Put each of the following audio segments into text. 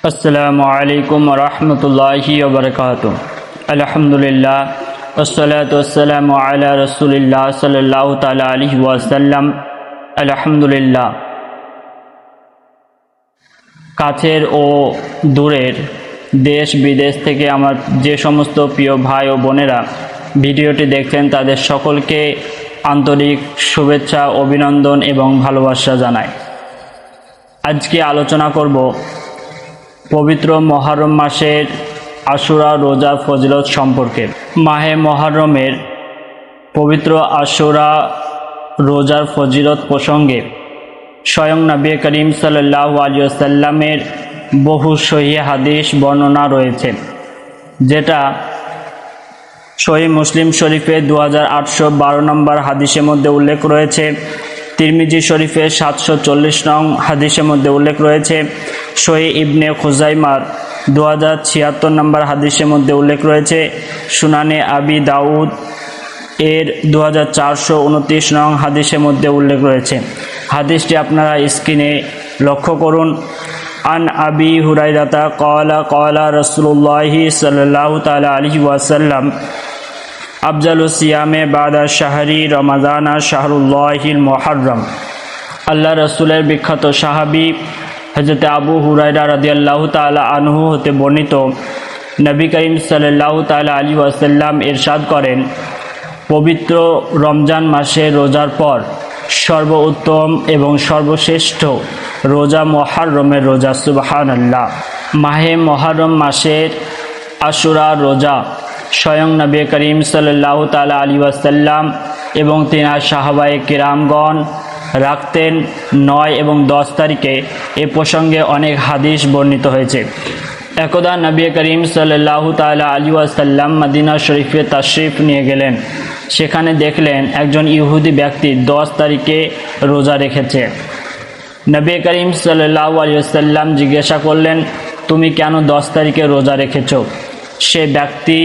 আসসালামু আলাইকুম ওয়া রাহমাতুল্লাহি ওয়া বারাকাতুহু। আলহামদুলিল্লাহ ওয়াসসালাতু ওয়াসসালামু আলা রাসূলিল্লাহ সাল্লাল্লাহু তাআলা আলাইহি ওয়াসাল্লাম। আলহামদুলিল্লাহ। কাছের ও দূরের দেশ বিদেশ থেকে আমার যে সমস্ত প্রিয় ভাই ও বোনেরা ভিডিওটি দেখছেন তাদের সকলকে আন্তরিক শুভেচ্ছা, অভিনন্দন এবং ভালোবাসা জানাই। আজকে আলোচনা করব পবিত্র মুহররম মাসের আশুরা রোজার ফজিলত সম্পর্কে। মাহে মুহররমের পবিত্র আশুরা রোজার ফজিলত প্রসঙ্গে স্বয়ং নবী করিম সাল্লাল্লাহু আলাইহি ওয়াসাল্লামের বহু সহিহ হাদিস বর্ণনা রয়েছে, যেটা সহিহ মুসলিম শরীফে 2812 নম্বর হাদিসের মধ্যে উল্লেখ রয়েছে, তিরমিজি শরীফে 740 নং হাদিসের মধ্যে উল্লেখ রয়েছে, সহিহ ইবনে খুজাইমার 2076 নম্বর হাদিসের মধ্যে উল্লেখ রয়েছে, সুনানে আবি দাউদ এর 2429 নং হাদিসের মধ্যে উল্লেখ রয়েছে। হাদিসটি আপনারা স্ক্রিনে লক্ষ্য করুন। আন আবি হুরায়রাতা ক্বালা রাসূলুল্লাহি সাল্লাল্লাহু তাআলা আলাইহি ওয়াসাল্লাম আফজালুস সিয়ামে বাদা শাহরি রমাদানা শাহরুল্লাহিল মুহররম। আল্লাহ রাসূলের বিখ্যাত সাহাবী হযরত আবু হুরায়রা রাদিয়াল্লাহু তাআলা আনহু হতে বর্ণিত, নবী করিম সাল্লাল্লাহু তাআলা আলাইহি ওয়াসাল্লাম ইরশাদ করেন, পবিত্র রমজান মাসে রোজার পর সর্বোত্তম এবং সর্বশ্রেষ্ঠ রোজা মুহররমের রোজা। সুবহানাল্লাহ। মাহে মুহররম মাসের আশুরা রোজা স্বয়ং নবী করিম সাল্লাল্লাহু তাআলা আলাইহি ওয়াসাল্লাম এবং তিনার সাহাবায়ে কিরামগণ রাখতেন 9 এবং 10 তারিখে। এ প্রসঙ্গে অনেক হাদিস বর্ণিত হয়েছে। একদা নবী করিম সাল্লাল্লাহু তাআলা আলাইহি ওয়াসাল্লাম মদিনা শরীফে তাশরিফ নিয়ে গেলেন। সেখানে দেখলেন একজন ইহুদি ব্যক্তি 10 তারিখে রোজা রেখেছে। নবী করিম সাল্লাল্লাহু আলাইহি ওয়াসাল্লাম জিজ্ঞাসা করলেন, তুমি কেন 10 তারিখে রোজা রেখেছো? সে ব্যক্তি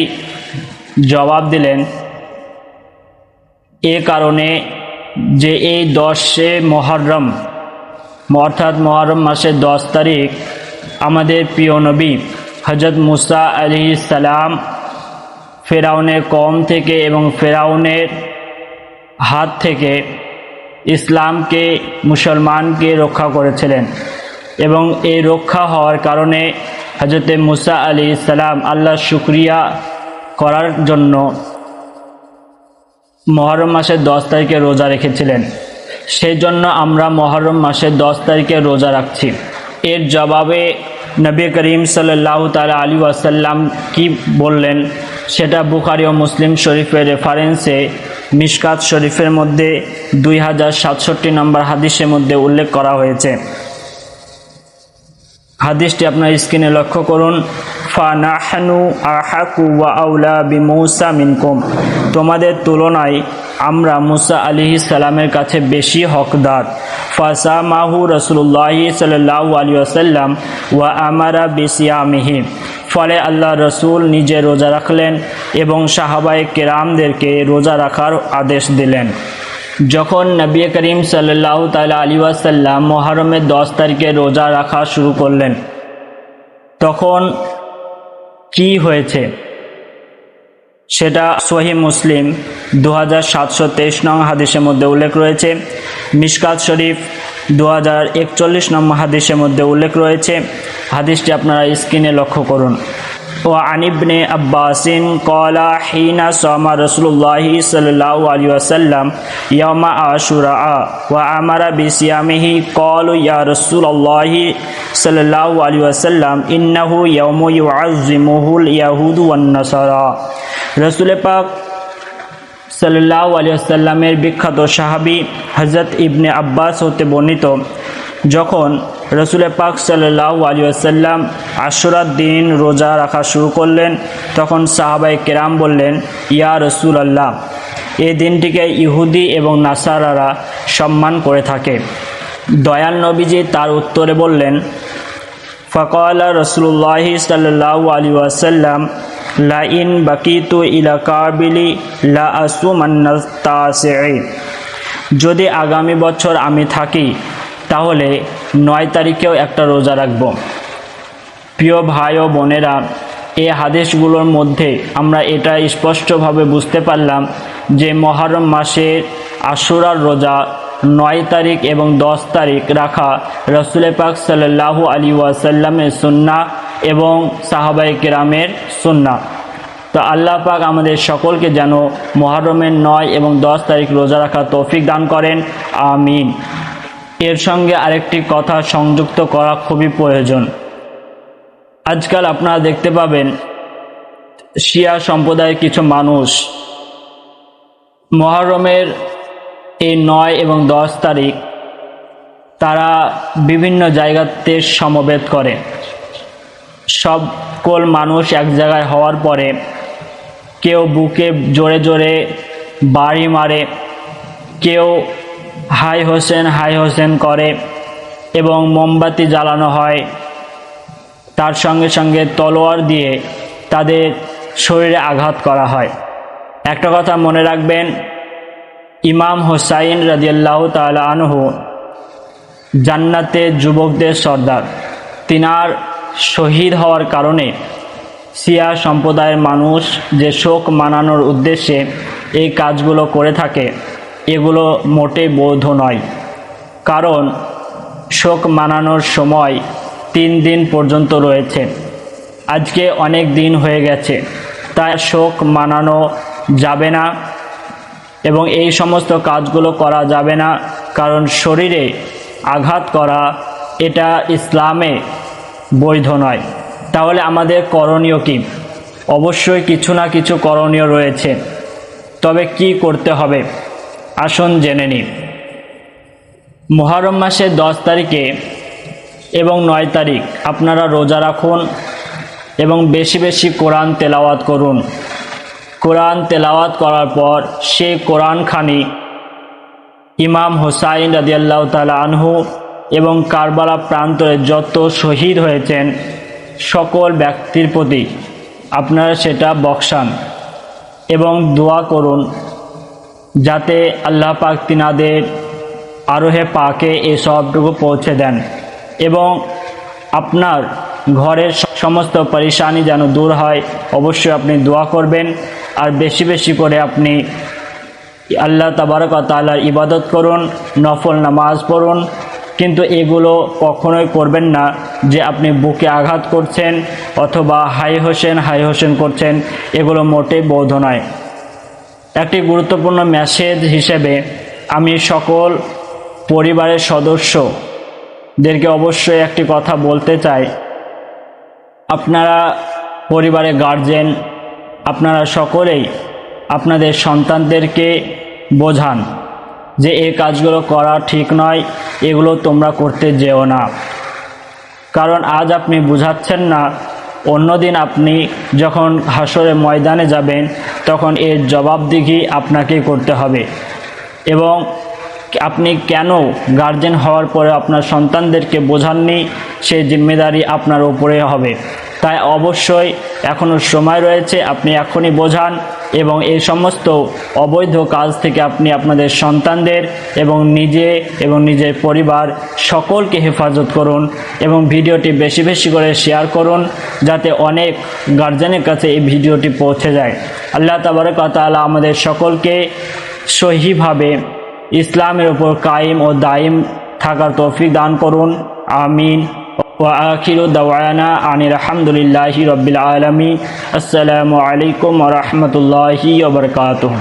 জবাব দিলেন, এ কারণে যে এই 10 মুহররম অর্থাৎ মুহররম মাসের 10 তারিখ আমাদের প্রিয় নবী হযরত মুসা আলাইহিস সালাম ফেরাউনের কওম থেকে এবং ফেরাউনের হাত থেকে ইসলামকে, মুসলমানকে রক্ষা করেছিলেন, এবং এই রক্ষা হওয়ার কারণে হযরত মুসা আলাইহিস সালাম আল্লাহর শুকরিয়া করার জন্য মুহররম মাসের 10 তারিখে রোজা রেখেছিলেন। সেই জন্য আমরা মুহররম মাসের 10 তারিখে রোজা রাখছি। এর জবাবে নবী করিম সাল্লাল্লাহু তাআলা আলাইহি ওয়াসাল্লাম কি বললেন সেটা বুখারী ও মুসলিম শরীফের রেফারেন্সে মিশকাত শরীফের মধ্যে 2067 নম্বর হাদিসের মধ্যে উল্লেখ করা হয়েছে। হাদিসটি আপনার স্ক্রিনে লক্ষ্য করুন। ফানাহনু আহাকু ওয়া আউলা বিমূসা মিনকুম, তোমাদের তুলনায় আমরা মুসা আলাইহিস সালামের কাছে বেশি হকদার। ফাসামাহু রাসূলুল্লাহি সাল্লাল্লাহু আলাইহি ওয়াসাল্লাম ওয়া আমারা বিসিয়ামিহি, ফলে আল্লাহ রসুল নিজে রোজা রাখলেন এবং সাহাবায়ে কেরামদেরকে রোজা রাখার আদেশ দিলেন। যখন নবী করিম সাল্লাল্লাহু তাআলা আলাইহি ওয়াসাল্লাম মুহররমের 10 তারিখে রোজা রাখা শুরু করলেন, তখন কি হয়েছে সেটা সহিহ মুসলিম 2723 নং হাদিসের মধ্যে উল্লেখ রয়েছে, মিশকাত শরীফ 2041 নম্বর হাদিসের মধ্যে উল্লেখ রয়েছে। হাদিসটি আপনারা স্ক্রিনে লক্ষ্য করুন। ওয়া আন ইবনে আব্বাসিন ক্বালা হিনা সামা রাসূলুল্লাহি সাল্লাল্লাহু আলাইহি ওয়াসাল্লাম ইয়াউমা আশুরা ওয়া আমারা বিসিয়ামিহি ক্বালু ইয়া রাসূলুল্লাহি সাল্লাল্লাহু আলাইহি ওয়াসাল্লাম ইন্নাহু ইয়াউমু ইউআযযিমুহুল ইয়াহুদু ওয়ান নাসারা। রাসূল পাক সাল্লাল্লাহু আলাইহি ওয়াসাল্লামের বিখ্যাত সাহাবী হযরত ইবনে আব্বাস হতে বর্ণিত, যখন রাসূল পাক সাল্লাল্লাহু আলাইহি ওয়াসাল্লাম আশুরার দিন রোজা রাখা শুরু করলেন, তখন সাহাবায়ে কেরাম বললেন, ইয়া রাসূলুল্লাহ, এই দিনটিকে ইহুদি এবং নাসারারা সম্মান করে থাকে। দয়াল নবীজি তার উত্তরে বললেন, ফাকালা রাসূলুল্লাহি সাল্লাল্লাহু আলাইহি ওয়াসাল্লাম লা ইন বাকিতু ইলা কাবিলি লা আসুমান্না তাসিঈ, যদি আগামী বছর আমি থাকি তাহলে 9 তারিখেও একটা রোজা রাখব। প্রিয় ভাই ও বোনেরা, এই হাদিসগুলোর মধ্যে আমরা এটা স্পষ্টভাবে বুঝতে পারলাম যে মুহররম মাসের আশুরার রোজা 9 তারিখ এবং 10 তারিখ রাখা রাসূল পাক সাল্লাল্লাহু আলাইহি ওয়াসাল্লামের সুন্নাহ এবং সাহাবায়ে কেরামের সুন্নাহ। তো আল্লাহ পাক আমাদের সকলকে যেন মুহররমের 9 এবং 10 তারিখ রোজা রাখার তৌফিক দান করেন, আমিন। এর সঙ্গে আরেকটি কথা সংযুক্ত করা খুবই প্রয়োজন। আজকাল আপনারা দেখতে পাবেন শিয়া সম্প্রদায়ের কিছু মানুষ মুহররমের এই 9 এবং 10 তারিখ তারা বিভিন্ন জায়গাতে সমবেত করে। সকল মানুষ এক জায়গায় হওয়ার পরে কেউ বুকে জোরে জোরে বাড়ি মারে, কেউ হাই হোসেন করে এবং মোমবাতি জ্বালানো হয়, তার সঙ্গে সঙ্গে তলোয়ার দিয়ে তাদের শরীরে আঘাত করা হয়। একটা কথা মনে রাখবেন, ইমাম হুসাইন রাদিয়াল্লাহু তাআলা আনহু জান্নাতে যুবকদের সর্দার। তিনার শহীদ হওয়ার কারণে শিয়া সম্প্রদায়ের মানুষ যে শোক মানানোর উদ্দেশ্যে এই কাজগুলো করে থাকে, এগুলো মোটেই বৈধ নয়। কারণ শোক মানানোর সময় 3 দিন পর্যন্ত রয়েছে, আজকে অনেক দিন হয়ে গেছে, তাই শোক মানানো যাবে না এবং এই সমস্ত কাজগুলো করা যাবে না। কারণ শরীরে আঘাত করা এটা ইসলামে বৈধ নয়। তাহলে আমাদের করণীয় কি? অবশ্যই কিছু না কিছু করণীয় রয়েছে, তবে কি করতে হবে আসুন জেনে নিই। মুহররম মাসের 10 তারিখে এবং 9 তারিখ আপনারা রোজা রাখুন এবং বেশি বেশি কোরআন তেলাওয়াত করুন। কোরআন তেলাওয়াত করার পর সেই কোরআনখানি ইমাম হুসাইন রাদিয়াল্লাহু তাআলা আনহু এবং কারবালা প্রান্তরে যত শহীদ হয়েছেন সকল ব্যক্তির প্রতি আপনারা সেটা বকশান এবং দোয়া করুন যাতে আল্লাহ পাক তিনাদের আরোহে পাকে এই সবটুকু পৌঁছে দেন এবং আপনার ঘরের সমস্ত পরেশানি যেন দূর হয়। অবশ্যই আপনি দোয়া করবেন আর বেশি বেশি করে আপনি আল্লাহ তাবারক ওয়া তাআলার ইবাদত করুন, নফল নামাজ পড়ুন। কিন্তু এগুলো কখনোই করবেন না যে আপনি বুকে আঘাত করছেন অথবা হাই হোসেন করছেন, এগুলো মোটেই বৈধ নয়। একটি গুরুত্বপূর্ণ মেসেজ হিসেবে আমি সকল পরিবারের সদস্যদেরকে অবশ্যই একটি কথা বলতে চাই। আপনারা পরিবারের গার্জেন, আপনারা সকলেই আপনাদের সন্তানদেরকে বোঝান যে এই কাজগুলো করা ঠিক নয়, এগুলো তোমরা করতে যেও না। কারণ আজ আপনি বুঝাচ্ছেন না, অন্যদিন আপনি যখন হাসরের ময়দানে যাবেন তখন এর জবাবদিহি আপনাকেই করতে হবে। এবং আপনি কেন গার্জেন হওয়ার পরে আপনার সন্তানদেরকে বোঝাননি, সেই জিম্মেদারি আপনার উপরে হবে। তাই অবশ্যই এখনও সময় রয়েছে, আপনি এখনই বোঝান এবং এই সমস্ত অবৈধ কাজ থেকে আপনি আপনাদের সন্তানদের এবং নিজে এবং নিজের পরিবার সকলকে হেফাজত করুন এবং ভিডিওটি বেশি বেশি করে শেয়ার করুন যাতে অনেক গার্জেনের কাছে এই ভিডিওটি পৌঁছে যায়। আল্লাহ তাবারক ওয়া তাআলা আমাদের সকলকে সহিভাবে ইসলামের উপর কায়েম ও দায়িম থাকার তৌফিক দান করুন, আমিন। ওয়া আখিরু দাওয়ানা আনিল হামদুলিল্লাহি রাব্বিল আলামিন। আসসালামু আলাইকুম ওয়া রাহমাতুল্লাহি ওয়া বারাকাতুহু।